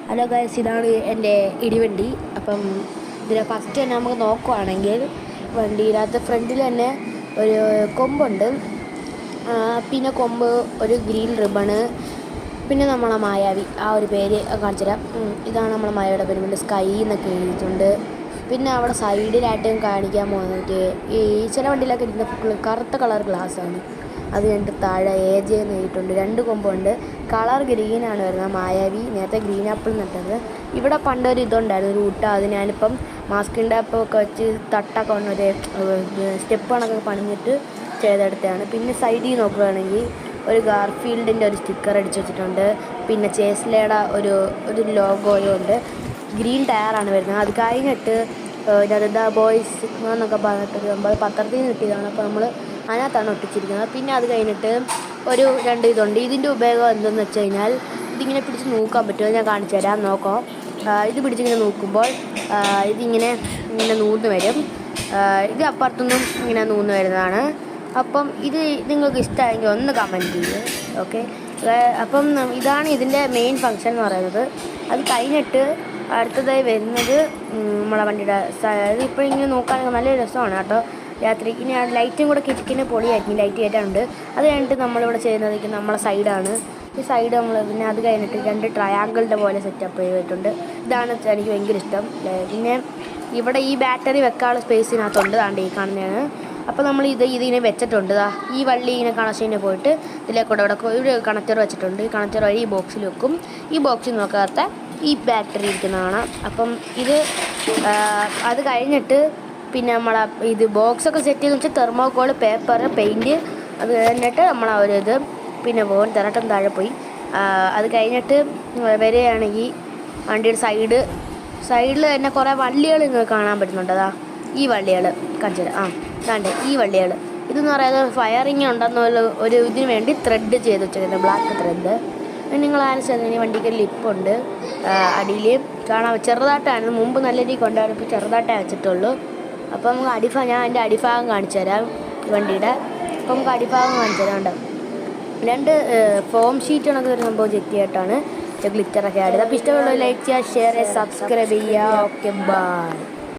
Hello guys, ഇതാണ് എൻ്റെ ഇടിവണ്ടി. അപ്പം ഇതിനെ ഫസ്റ്റ് തന്നെ നമുക്ക് നോക്കുവാണെങ്കിൽ വണ്ടിയിനകത്ത് ഫ്രണ്ടിൽ തന്നെ ഒരു കൊമ്പുണ്ട്, പിന്നെ കൊമ്പ് ഒരു ഗ്രീൻ റിബണ്, പിന്നെ നമ്മളെ മായാവി ആ ഒരു പേര് കാണിച്ചു തരാം. ഇതാണ് നമ്മളെ മായാവിയുടെ പേര്, സ്കൈ എന്നൊക്കെ എഴുതിയിട്ടുണ്ട്. പിന്നെ അവിടെ സൈഡിലായിട്ട് കാണിക്കാൻ പോകുന്നത് ഈ ചില വണ്ടിയിലൊക്കെ ഇരിക്കുന്ന കറുത്ത കളർ ഗ്ലാസ്സാണ്. അത് കഴിഞ്ഞിട്ട് താഴെ AJ എന്ന് എഴുതിയിട്ടുണ്ട്. 2 കൊമ്പുണ്ട്. കളർ ഗ്രീനാണ് വരുന്നത്. മായാവി നേരത്തെ ഗ്രീൻ ആപ്പിൾ നട്ടത്. ഇവിടെ പണ്ടൊരു ഇതുണ്ടായിരുന്നു, ഒരു ഊട്ട. അത് ഞാനിപ്പം മാസ്കിൻ ടാപ്പൊക്കെ വെച്ച് തട്ടൊക്കെ വന്നൊരു സ്റ്റെപ്പ് കണക്കൊക്കെ പണിഞ്ഞിട്ട് ചെയ്തെടുത്തതാണ്. പിന്നെ സൈഡിൽ നോക്കുകയാണെങ്കിൽ ഒരു ഗാർഫീൽഡിൻ്റെ ഒരു സ്റ്റിക്കർ അടിച്ച് വെച്ചിട്ടുണ്ട്. പിന്നെ ചേസ്ലയുടെ ഒരു ലോഗോയും ഉണ്ട്. ഗ്രീൻ ടയറാണ് വരുന്നത്. അത് കഴിഞ്ഞിട്ട് ദ ബോയ്സ് എന്നൊക്കെ പറഞ്ഞിട്ട് നമ്മൾ പത്രത്തിൽ നിന്ന് കിട്ടിയതാണ്. അപ്പോൾ നമ്മൾ അതിനകത്താണ് ഒട്ടിച്ചിരിക്കുന്നത്. പിന്നെ അത് കഴിഞ്ഞിട്ട് ഒരു 2 ഇതുണ്ട്. ഇതിൻ്റെ ഉപയോഗം എന്തെന്ന് വെച്ച് കഴിഞ്ഞാൽ ഇതിങ്ങനെ പിടിച്ച് നോക്കാൻ പറ്റുമോ, ഞാൻ കാണിച്ചു തരാം. നോക്കോ, ഇത് പിടിച്ചിങ്ങനെ നോക്കുമ്പോൾ ഇതിങ്ങനെ നൂന്ന് വരും. ഇത് അപ്പുറത്തൊന്നും ഇങ്ങനെ നൂന്ന് വരുന്നതാണ്. അപ്പം ഇത് നിങ്ങൾക്ക് ഇഷ്ടമായെങ്കിൽ ഒന്ന് കമൻറ്റ് ചെയ്യുക. ഓക്കെ, അപ്പം ഇതാണ് ഇതിൻ്റെ മെയിൻ ഫങ്ഷൻ എന്ന് പറയുന്നത്. അത് കഴിഞ്ഞിട്ട് അടുത്തതായി വരുന്നത് നമ്മളെ വണ്ടിയുടെ ഇപ്പോൾ ഇങ്ങനെ നോക്കുകയാണെങ്കിൽ നല്ല രസമാണ് കേട്ടോ. രാത്രി ഇനി ആ ലൈറ്റും കൂടെ കിറ്റിക്കിന് പൊളിയായിരിക്കും, ലൈറ്റ് കയറ്റാനുണ്ട്. അത് കഴിഞ്ഞിട്ട് നമ്മളിവിടെ ചെയ്യുന്നത് നമ്മളെ സൈഡാണ്. ഈ സൈഡ് നമ്മൾ പിന്നെ അത് കഴിഞ്ഞിട്ട് 2 ട്രയാങ്കിളിൻ്റെ പോലെ സെറ്റപ്പ് ചെയ്തിട്ടുണ്ട്. ഇതാണ് എനിക്ക് ഭയങ്കര ഇഷ്ടം. പിന്നെ ഇവിടെ ഈ ബാറ്ററി വെക്കാനുള്ള സ്പേസിനകത്തുണ്ട്, താണ്ട് ഈ കാണുന്നതാണ്. അപ്പോൾ നമ്മൾ ഇതിനെ വെച്ചിട്ടുണ്ട്. ഈ വള്ളി ഇങ്ങനെ കണക്ഷന് പോയിട്ട് ഇതിലേക്കൂടെ ഇവിടെ ഒരു കണക്ടർ വെച്ചിട്ടുണ്ട്. ഈ കണക്ടർ വഴി ഈ ബോക്സിൽ വെക്കും. ഈ ബോക്സിൽ നോക്കാത്ത ഈ ബാറ്ററി ഇരിക്കുന്നതാണ്. അപ്പം അത് കഴിഞ്ഞിട്ട് പിന്നെ നമ്മളെ ഇത് ബോക്സൊക്കെ സെറ്റ് ചെയ്തെന്ന് വെച്ചാൽ തെർമോക്കോൾ, പേപ്പർ, പെയിൻറ്റ്. അത് കഴിഞ്ഞിട്ട് നമ്മളെ ഇത് പിന്നെ പോകും തിരട്ടം താഴെ പോയി. അത് കഴിഞ്ഞിട്ട് വരികയാണെങ്കിൽ വണ്ടിയുടെ സൈഡിൽ തന്നെ കുറേ വള്ളികൾ നിങ്ങൾക്ക് കാണാൻ പറ്റുന്നുണ്ട്. ഈ വള്ളികൾ കാണിച്ചത് അതാണ്ട് ഈ വള്ളികൾ. ഇതെന്ന് പറയുന്നത് ഫയറിങ് ഉണ്ടെന്നുള്ള ഒരു ഇതിന് വേണ്ടി ത്രെഡ് ചെയ്ത് വെച്ചിട്ടുണ്ട്, ബ്ലാക്ക് ത്രെഡ്. നിങ്ങൾ ആലോചിച്ചതിന് വണ്ടിക്ക് ലിപ്പുണ്ട് അടിയിൽ കാണാൻ. ചെറുതായിട്ടാണ് മുമ്പ് നല്ല രീതിക്ക് കൊണ്ടുവരാൻ, ഇപ്പോൾ ചെറുതായിട്ടേ വെച്ചിട്ടുള്ളൂ. അപ്പോൾ നമുക്ക് ഞാൻ അതിൻ്റെ അടിഭാഗം കാണിച്ചു തരാം വണ്ടിയുടെ. അപ്പോൾ നമുക്ക് അടിഭാഗം കാണിച്ചു തരാം. 2 ഫോം ഷീറ്റ് കണക്ക് ഒരു സംഭവം ചെത്തിയായിട്ടാണ് ഗ്ലിറ്ററൊക്കെ ആടിയത്. അപ്പോൾ ഇഷ്ടമുള്ള ലൈക്ക് ചെയ്യുക, ഷെയർ ചെയ്യുക, സബ്സ്ക്രൈബ് ചെയ്യുക. Okay, by.